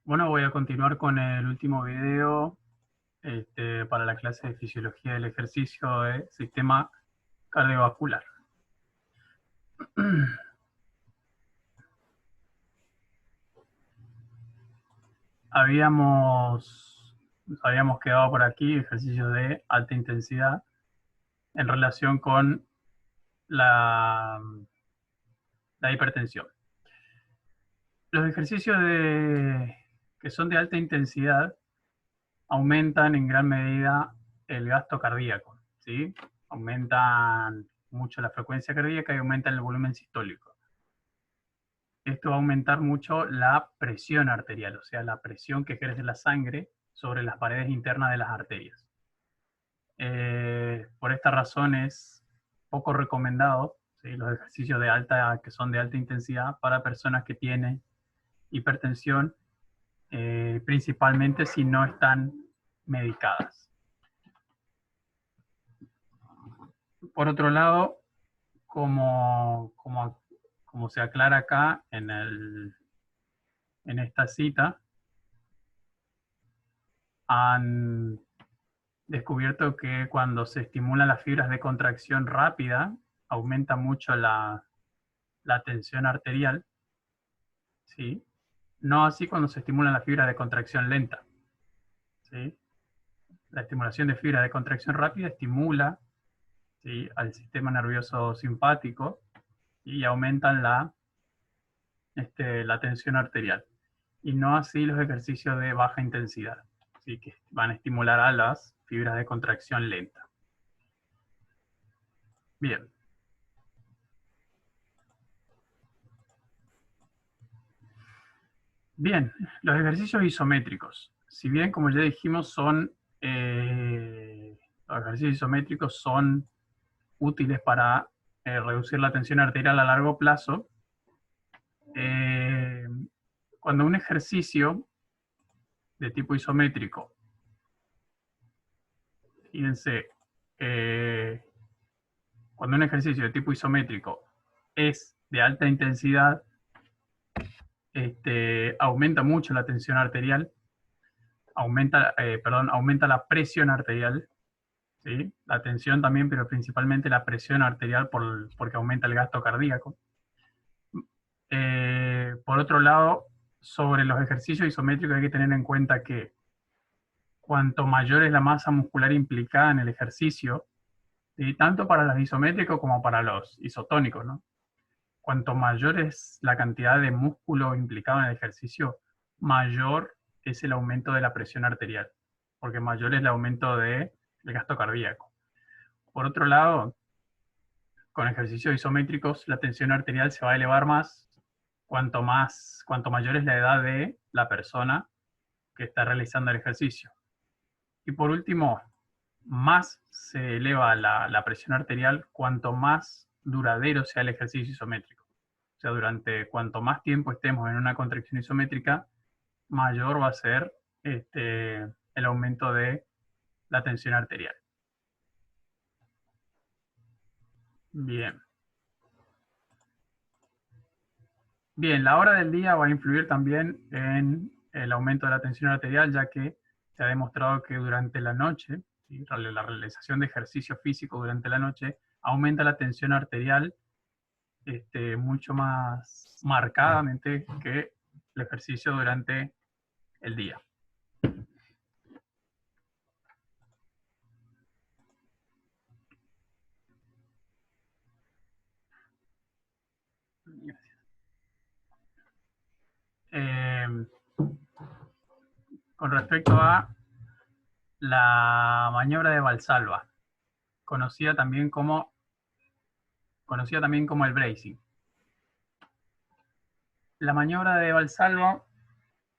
Bueno, voy a continuar con el último video para la clase de fisiología del ejercicio de sistema cardiovascular. Habíamos quedado por aquí ejercicios de alta intensidad en relación con la hipertensión. Los ejercicios que son de alta intensidad aumentan en gran medida el gasto cardíaco, ¿sí? Aumentan mucho la frecuencia cardíaca y aumentan el volumen sistólico. Esto va a aumentar mucho la presión arterial, o sea, la presión que ejerce la sangre sobre las paredes internas de las arterias. Por esta razón es poco recomendado, ¿sí?, los ejercicios que son de alta intensidad para personas que tienen hipertensión, principalmente si no están medicadas. Por otro lado, como se aclara acá en esta cita, han descubierto que cuando se estimulan las fibras de contracción rápida, aumenta mucho la tensión arterial, ¿sí? No así cuando se estimulan las fibras de contracción lenta, ¿sí? La estimulación de fibras de contracción rápida estimula, ¿sí?, al sistema nervioso simpático y aumentan la tensión arterial. Y no así los ejercicios de baja intensidad, ¿sí?, que van a estimular a las fibras de contracción lenta. Bien. Bien, los ejercicios isométricos. Si bien, como ya dijimos, los ejercicios isométricos son útiles para reducir la tensión arterial a largo plazo, cuando un ejercicio de tipo isométrico, fíjense, cuando un ejercicio de tipo isométrico es de alta intensidad, aumenta mucho la tensión arterial, aumenta la presión arterial, ¿sí?, la tensión también, pero principalmente la presión arterial porque aumenta el gasto cardíaco. Por otro lado, sobre los ejercicios isométricos hay que tener en cuenta que cuanto mayor es la masa muscular implicada en el ejercicio, ¿sí?, tanto para los isométricos como para los isotónicos, ¿no? Cuanto mayor es la cantidad de músculo implicado en el ejercicio, mayor es el aumento de la presión arterial, porque mayor es el aumento del gasto cardíaco. Por otro lado, con ejercicios isométricos, la tensión arterial se va a elevar más cuanto mayor es la edad de la persona que está realizando el ejercicio. Y por último, más se eleva la presión arterial cuanto más duradero sea el ejercicio isométrico. O sea, cuanto más tiempo estemos en una contracción isométrica, mayor va a ser el aumento de la tensión arterial. Bien. Bien, la hora del día va a influir también en el aumento de la tensión arterial, ya que se ha demostrado que durante la noche, ¿sí?, la realización de ejercicio físico durante la noche aumenta la tensión arterial mucho más marcadamente que el ejercicio durante el día. Con respecto a la maniobra de Valsalva, conocida también como el bracing. La maniobra de Valsalva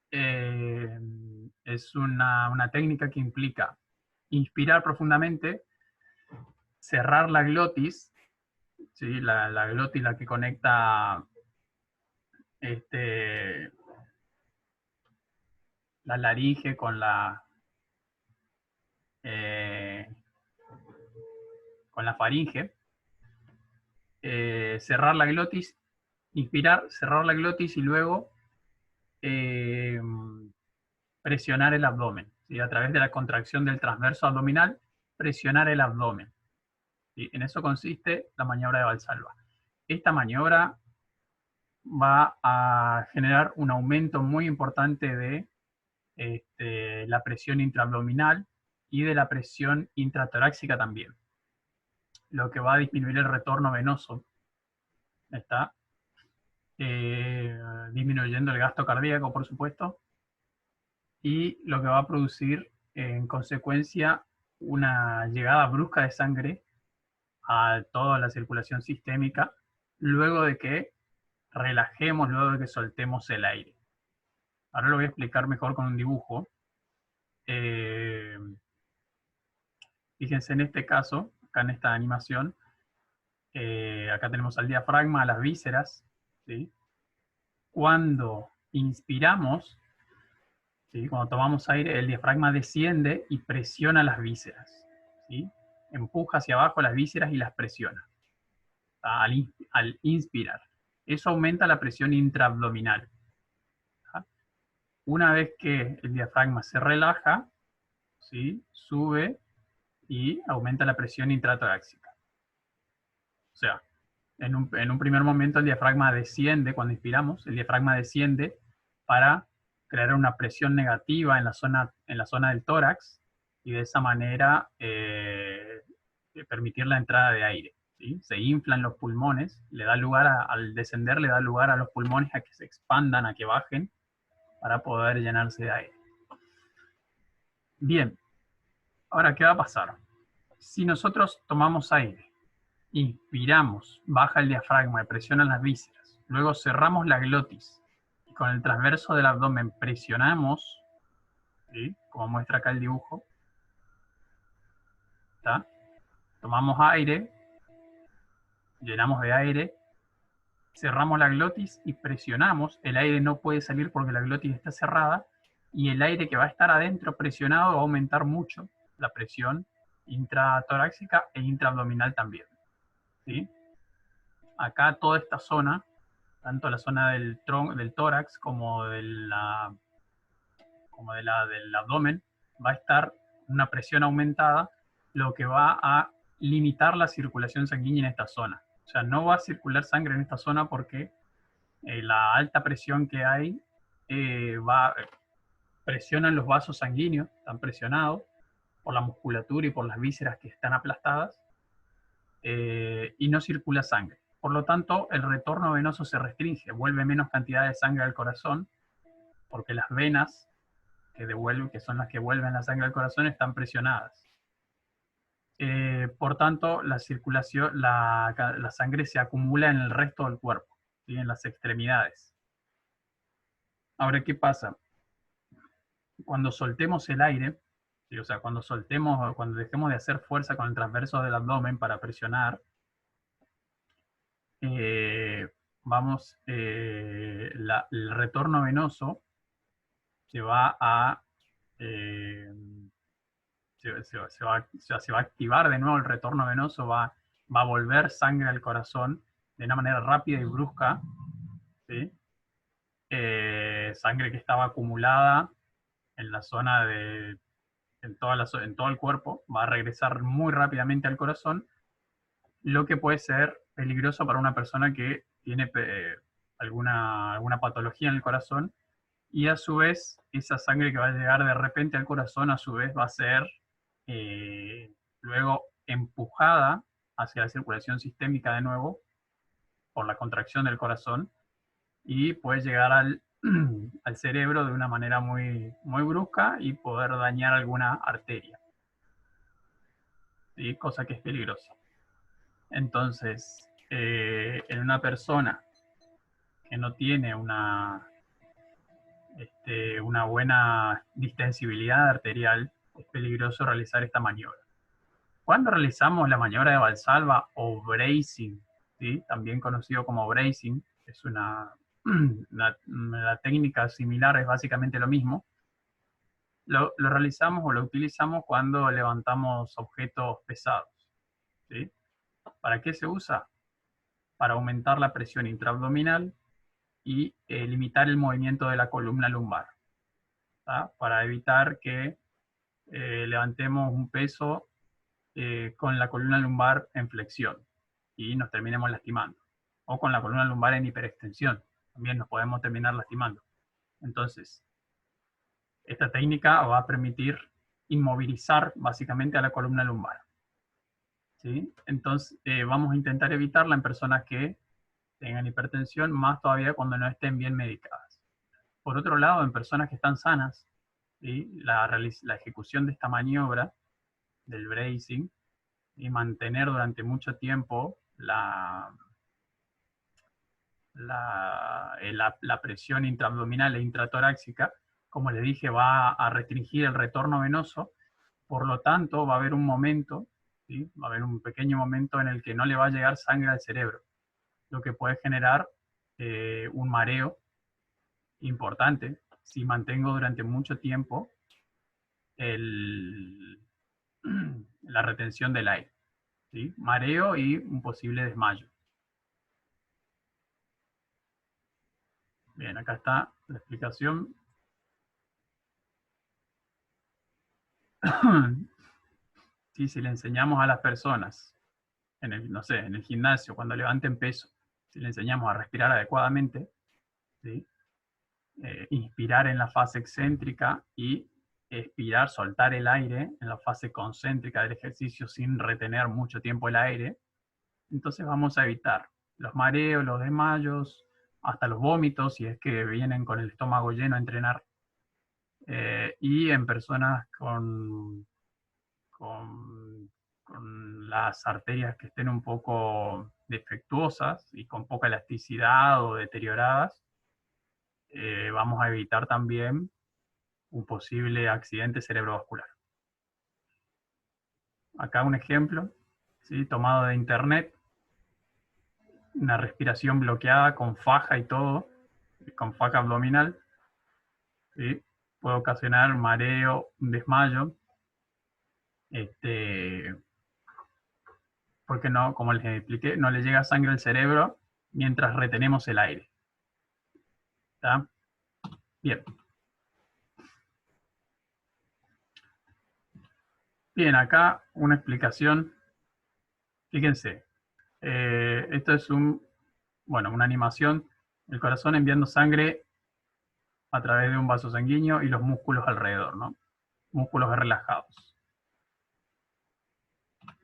es una técnica que implica inspirar profundamente, cerrar la glotis, ¿sí?, la glotis la que conecta la laringe con la faringe, cerrar la glotis, inspirar, cerrar la glotis y luego presionar el abdomen, ¿sí? A través de la contracción del transverso abdominal, presionar el abdomen. ¿Sí? En eso consiste la maniobra de Valsalva. Esta maniobra va a generar un aumento muy importante de la presión intraabdominal y de la presión intratorácica también, lo que va a disminuir el retorno venoso. Está disminuyendo el gasto cardíaco, por supuesto, y lo que va a producir en consecuencia una llegada brusca de sangre a toda la circulación sistémica luego de que relajemos, luego de que soltemos el aire. Ahora lo voy a explicar mejor con un dibujo. Fíjense en este caso, acá en esta animación, acá tenemos al diafragma, a las vísceras, ¿sí? Cuando inspiramos, ¿sí? Cuando tomamos aire, el diafragma desciende y presiona las vísceras, ¿sí? Empuja hacia abajo las vísceras y las presiona al inspirar. Eso aumenta la presión intraabdominal. Una vez que el diafragma se relaja, ¿sí? Sube y aumenta la presión intratorácica. O sea, en un primer momento el diafragma desciende, cuando inspiramos, el diafragma desciende para crear una presión negativa en la zona del tórax y de esa manera permitir la entrada de aire. ¿Sí? Se inflan los pulmones, le da lugar al descender, le da lugar a los pulmones a que se expandan, a que bajen, para poder llenarse de aire. Bien, ahora, ¿qué va a pasar? Si nosotros tomamos aire, inspiramos, baja el diafragma y presiona las vísceras, luego cerramos la glotis y con el transverso del abdomen presionamos, ¿sí? Como muestra acá el dibujo, ¿está? Tomamos aire, llenamos de aire, cerramos la glotis y presionamos, el aire no puede salir porque la glotis está cerrada, y el aire que va a estar adentro presionado va a aumentar mucho la presión intratorácica e intraabdominal también. ¿Sí? Acá toda esta zona, tanto la zona del tórax como del abdomen, va a estar una presión aumentada, lo que va a limitar la circulación sanguínea en esta zona. O sea, no va a circular sangre en esta zona porque la alta presión que hay presionan los vasos sanguíneos, están presionados por la musculatura y por las vísceras que están aplastadas, y no circula sangre. Por lo tanto, el retorno venoso se restringe, vuelve menos cantidad de sangre al corazón, porque las venas que son las que vuelven la sangre al corazón, están presionadas. Por tanto, la circulación, la sangre se acumula en el resto del cuerpo, ¿sí? En las extremidades. Ahora, ¿qué pasa? Cuando soltemos el aire, ¿sí? O sea, cuando dejemos de hacer fuerza con el transverso del abdomen para presionar, el retorno venoso se va a se va a activar de nuevo el retorno venoso, va a volver sangre al corazón de una manera rápida y brusca, ¿sí? Sangre que estaba acumulada en la zona en todo el cuerpo, va a regresar muy rápidamente al corazón, lo que puede ser peligroso para una persona que tiene alguna patología en el corazón, y a su vez esa sangre que va a llegar de repente al corazón a su vez va a ser luego empujada hacia la circulación sistémica de nuevo por la contracción del corazón y puede llegar al cerebro de una manera muy, muy brusca y poder dañar alguna arteria, ¿sí? Cosa que es peligrosa. Entonces, en una persona que no tiene una buena distensibilidad arterial, es peligroso realizar esta maniobra. Cuando realizamos la maniobra de Valsalva o bracing, ¿sí? También conocido como bracing, es una técnica similar, es básicamente lo mismo. Lo realizamos o lo utilizamos cuando levantamos objetos pesados, ¿sí? ¿Para qué se usa? Para aumentar la presión intraabdominal y limitar el movimiento de la columna lumbar. ¿tá? Para evitar que levantemos un peso con la columna lumbar en flexión y nos terminemos lastimando. O con la columna lumbar en hiperextensión, también nos podemos terminar lastimando. Entonces, esta técnica va a permitir inmovilizar básicamente a la columna lumbar. ¿Sí? Entonces, vamos a intentar evitarla en personas que tengan hipertensión, más todavía cuando no estén bien medicadas. Por otro lado, en personas que están sanas, ¿sí? La ejecución de esta maniobra del bracing y mantener durante mucho tiempo la presión intraabdominal e intratorácica, como les dije, va a restringir el retorno venoso. Por lo tanto, va a haber un momento, ¿sí? Va a haber un pequeño momento en el que no le va a llegar sangre al cerebro, lo que puede generar un mareo importante si mantengo durante mucho tiempo la retención del aire, ¿sí? Mareo y un posible desmayo. Bien, acá está la explicación. Sí, si le enseñamos a las personas, no sé, en el gimnasio, cuando levanten peso, si le enseñamos a respirar adecuadamente, ¿sí? Inspirar en la fase excéntrica y expirar, soltar el aire en la fase concéntrica del ejercicio sin retener mucho tiempo el aire, entonces vamos a evitar los mareos, los desmayos, hasta los vómitos, si es que vienen con el estómago lleno a entrenar. Y en personas con las arterias que estén un poco defectuosas y con poca elasticidad o deterioradas, vamos a evitar también un posible accidente cerebrovascular. Acá un ejemplo, ¿sí? Tomado de internet, una respiración bloqueada con faja y todo, con faja abdominal, ¿sí? Puede ocasionar mareo, un desmayo, porque no, como les expliqué, no le llega sangre al cerebro mientras retenemos el aire. ¿Está? Bien. Bien, acá una explicación. Fíjense, esto es una animación, el corazón enviando sangre a través de un vaso sanguíneo y los músculos alrededor, ¿no? Músculos relajados.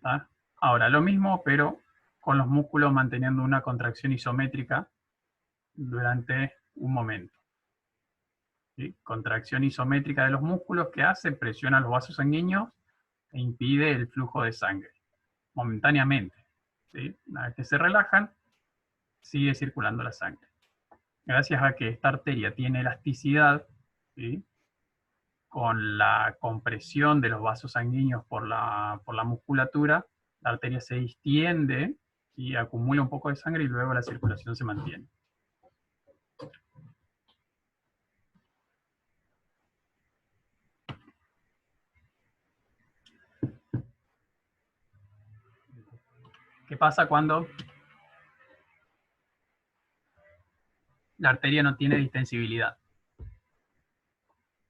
¿Tá? Ahora, lo mismo, pero con los músculos manteniendo una contracción isométrica durante un momento. ¿Sí? Contracción isométrica de los músculos que hace, presiona los vasos sanguíneos e impide el flujo de sangre, momentáneamente. ¿Sí? Una vez que se relajan, sigue circulando la sangre. Gracias a que esta arteria tiene elasticidad, ¿sí? Con la compresión de los vasos sanguíneos por la musculatura, la arteria se distiende y acumula un poco de sangre y luego la circulación se mantiene. ¿Qué pasa cuando la arteria no tiene distensibilidad?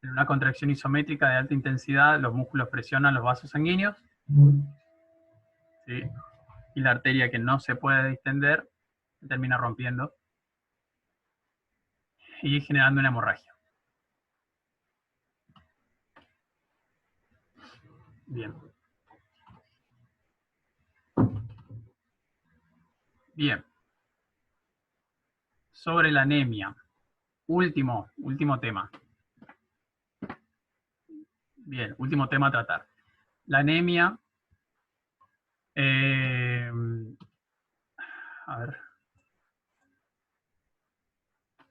En una contracción isométrica de alta intensidad, los músculos presionan los vasos sanguíneos, ¿sí? Y la arteria que no se puede distender se termina rompiendo y generando una hemorragia. Bien. Bien. Sobre la anemia. Último tema. Bien, último tema a tratar. La anemia. A ver.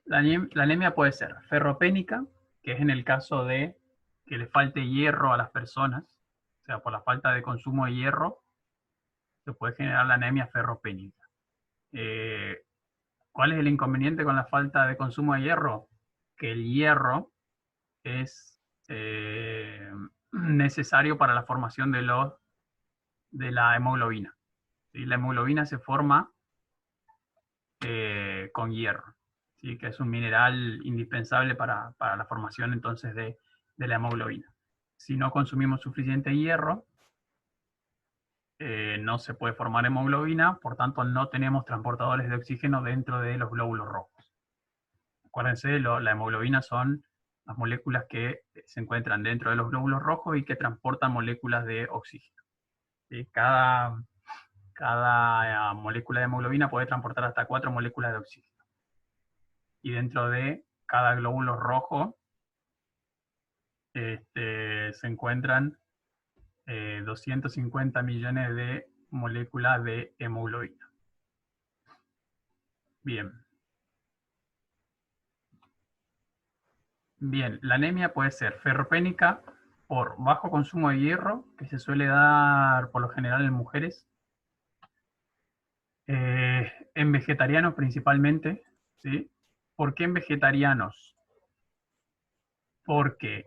La anemia puede ser ferropénica, que es en el caso de que le falte hierro a las personas, o sea, por la falta de consumo de hierro, se puede generar la anemia ferropénica. ¿Cuál es el inconveniente con la falta de consumo de hierro? Que el hierro es necesario para la formación de la hemoglobina. ¿Sí? La hemoglobina se forma con hierro. ¿sí? Que es un mineral indispensable para la formación entonces de la hemoglobina. Si no consumimos suficiente hierro, no se puede formar hemoglobina, por tanto no tenemos transportadores de oxígeno dentro de los glóbulos rojos. Acuérdense, la hemoglobina son las moléculas que se encuentran dentro de los glóbulos rojos y que transportan moléculas de oxígeno. ¿Sí? Cada molécula de hemoglobina puede transportar hasta 4 moléculas de oxígeno. Y dentro de cada glóbulo rojo se encuentran 250 millones de moléculas de hemoglobina. Bien. Bien, la anemia puede ser ferropénica por bajo consumo de hierro, que se suele dar por lo general en mujeres, en vegetarianos principalmente, ¿sí? ¿Por qué en vegetarianos? Porque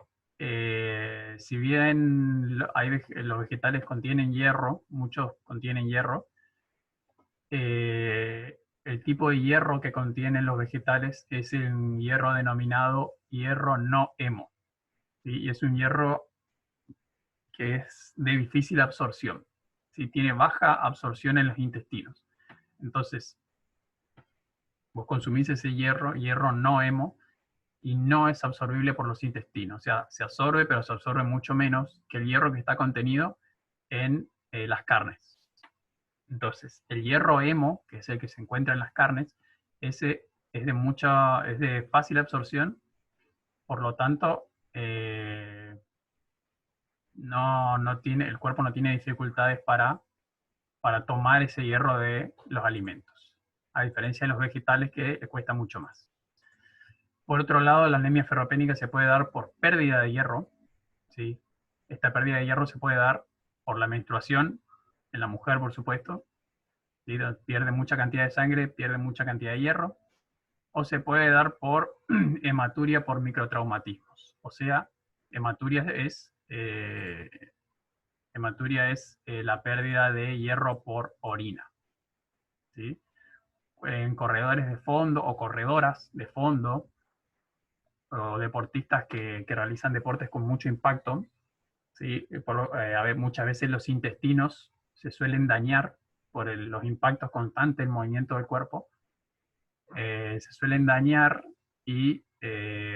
si bien los vegetales contienen hierro, muchos contienen hierro, el tipo de hierro que contienen los vegetales es el hierro denominado hierro no hemo, ¿sí? Y es un hierro que es de difícil absorción, ¿sí? Tiene baja absorción en los intestinos. Entonces, vos consumís ese hierro, hierro no hemo, y no es absorbible por los intestinos. O sea, se absorbe, pero se absorbe mucho menos que el hierro que está contenido en las carnes. Entonces, el hierro hemo, que es el que se encuentra en las carnes, ese es de fácil absorción, por lo tanto, el cuerpo no tiene dificultades para tomar ese hierro de los alimentos, a diferencia de los vegetales que le cuesta mucho más. Por otro lado, la anemia ferropénica se puede dar por pérdida de hierro, ¿sí? Esta pérdida de hierro se puede dar por la menstruación, en la mujer, por supuesto, ¿sí? Pierde mucha cantidad de sangre, pierde mucha cantidad de hierro, o se puede dar por hematuria por microtraumatismos. O sea, hematuria es la pérdida de hierro por orina, ¿sí? En corredores de fondo o corredoras de fondo, o deportistas que realizan deportes con mucho impacto, ¿sí? Muchas veces los intestinos se suelen dañar por los impactos constantes, el movimiento del cuerpo, se suelen dañar y,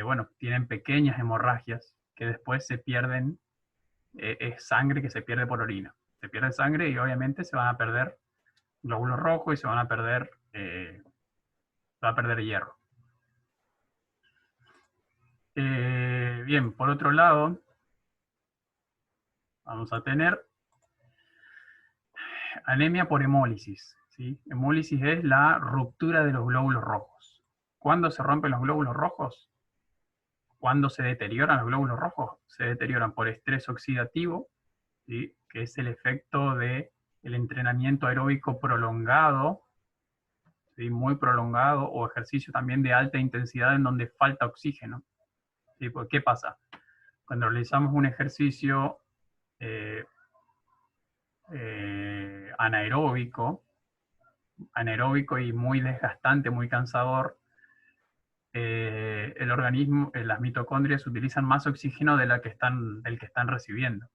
bueno, tienen pequeñas hemorragias que después se pierden, es sangre que se pierde por orina. Se pierde sangre y obviamente se van a perder glóbulos rojos y se va a perder hierro. Bien, por otro lado, vamos a tener anemia por hemólisis, ¿sí? Hemólisis es la ruptura de los glóbulos rojos. ¿Cuándo se rompen los glóbulos rojos? ¿Cuándo se deterioran los glóbulos rojos? Se deterioran por estrés oxidativo, ¿sí? Que es el efecto del entrenamiento aeróbico prolongado, ¿sí? Muy prolongado, o ejercicio también de alta intensidad en donde falta oxígeno, ¿sí? ¿Por qué pasa? Cuando realizamos un ejercicio eh, anaeróbico y muy desgastante, muy cansador, el organismo, las mitocondrias utilizan más oxígeno del que están recibiendo.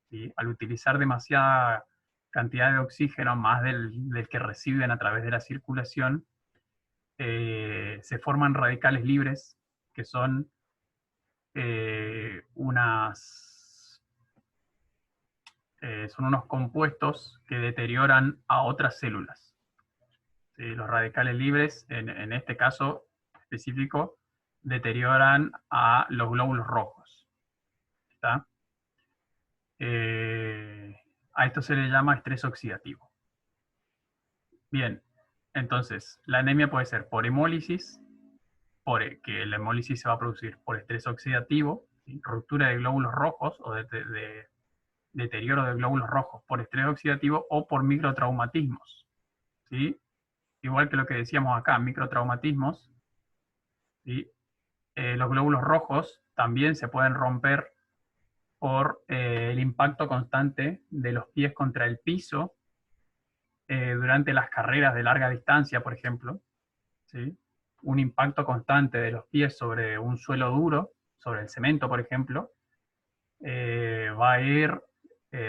¿Sí? Al utilizar demasiada cantidad de oxígeno, más del que reciben a través de la circulación, se forman radicales libres, que son son unos compuestos que deterioran a otras células. ¿Sí? Los radicales libres, en este caso específico, deterioran a los glóbulos rojos. ¿Está? A esto se le llama estrés oxidativo. Bien, entonces, la anemia puede ser por hemólisis, que la hemólisis se va a producir por estrés oxidativo, ¿sí? Ruptura de glóbulos rojos o de deterioro de glóbulos rojos por estrés oxidativo o por microtraumatismos, ¿sí? Igual que lo que decíamos acá, microtraumatismos, ¿sí? Los glóbulos rojos también se pueden romper por el impacto constante de los pies contra el piso durante las carreras de larga distancia, por ejemplo, ¿sí? un impacto constante de los pies sobre un suelo duro, sobre el cemento, por ejemplo, va a ir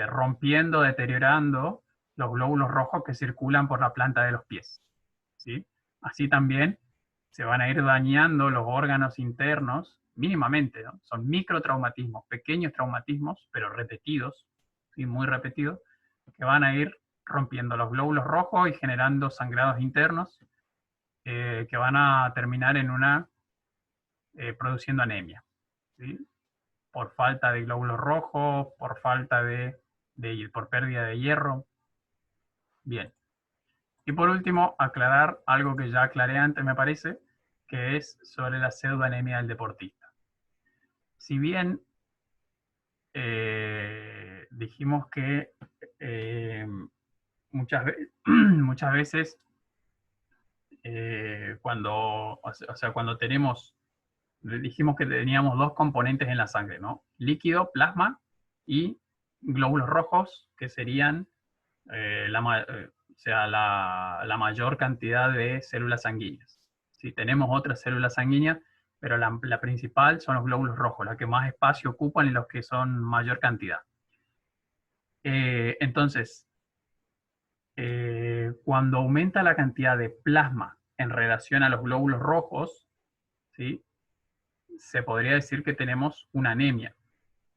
rompiendo, deteriorando los glóbulos rojos que circulan por la planta de los pies, ¿sí? Así también se van a ir dañando los órganos internos mínimamente, ¿no? Son microtraumatismos, pequeños traumatismos, pero repetidos, ¿sí? Muy repetidos, que van a ir rompiendo los glóbulos rojos y generando sangrados internos que van a terminar en produciendo anemia, ¿sí? Por falta de glóbulos rojos, por falta por pérdida de hierro. Bien. Y por último, aclarar algo que ya aclaré antes, me parece, que es sobre la pseudoanemia del deportista. Si bien dijimos que muchas veces cuando dijimos que teníamos dos componentes en la sangre, ¿no? Líquido, plasma, y glóbulos rojos, que serían la mayor cantidad de células sanguíneas. Sí, tenemos otras células sanguíneas, pero la principal son los glóbulos rojos, las que más espacio ocupan y los que son mayor cantidad. Entonces, cuando aumenta la cantidad de plasma en relación a los glóbulos rojos, ¿sí? Se podría decir que tenemos una anemia,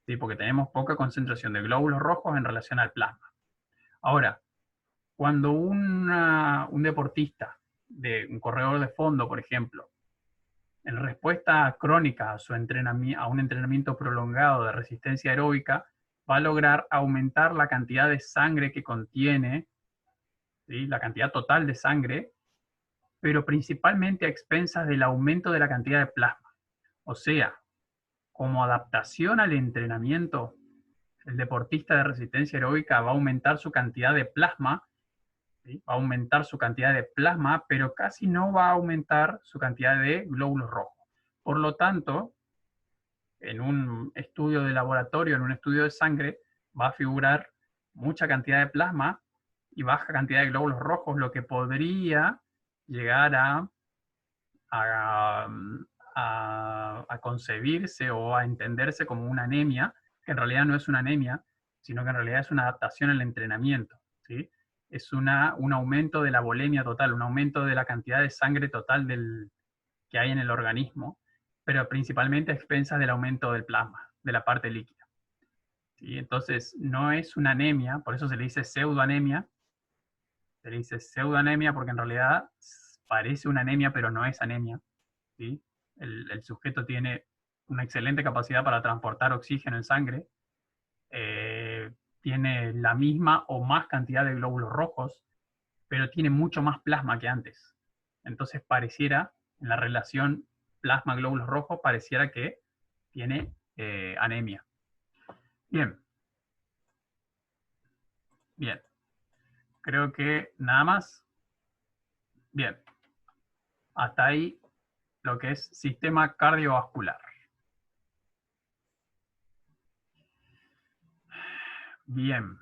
¿sí? Porque tenemos poca concentración de glóbulos rojos en relación al plasma. Ahora, cuando un deportista, un corredor de fondo, por ejemplo, en respuesta crónica a un entrenamiento prolongado de resistencia aeróbica, va a lograr aumentar la cantidad de sangre que contiene, ¿sí? La cantidad total de sangre, pero principalmente a expensas del aumento de la cantidad de plasma. O sea, como adaptación al entrenamiento, el deportista de resistencia aeróbica va a aumentar su cantidad de plasma, ¿sí? Va a aumentar su cantidad de plasma, pero casi no va a aumentar su cantidad de glóbulos rojos. Por lo tanto, en un estudio de laboratorio, en un estudio de sangre, va a figurar mucha cantidad de plasma y baja cantidad de glóbulos rojos, lo que podría llegar a, a concebirse o a entenderse como una anemia, que en realidad no es una anemia, sino que en realidad es una adaptación al entrenamiento, ¿sí? Es un aumento de la volemia total, un aumento de la cantidad de sangre total que hay en el organismo, pero principalmente a expensas del aumento del plasma, de la parte líquida, ¿sí? Entonces, no es una anemia, por eso se le dice pseudoanemia. Se le dice pseudoanemia porque en realidad parece una anemia, pero no es anemia, ¿sí? El sujeto tiene una excelente capacidad para transportar oxígeno en sangre, tiene la misma o más cantidad de glóbulos rojos, pero tiene mucho más plasma que antes. Entonces pareciera, en la relación plasma-glóbulos rojos, pareciera que tiene anemia. Bien. Bien. Creo que nada más. Bien. Hasta ahí lo que es sistema cardiovascular. Bien.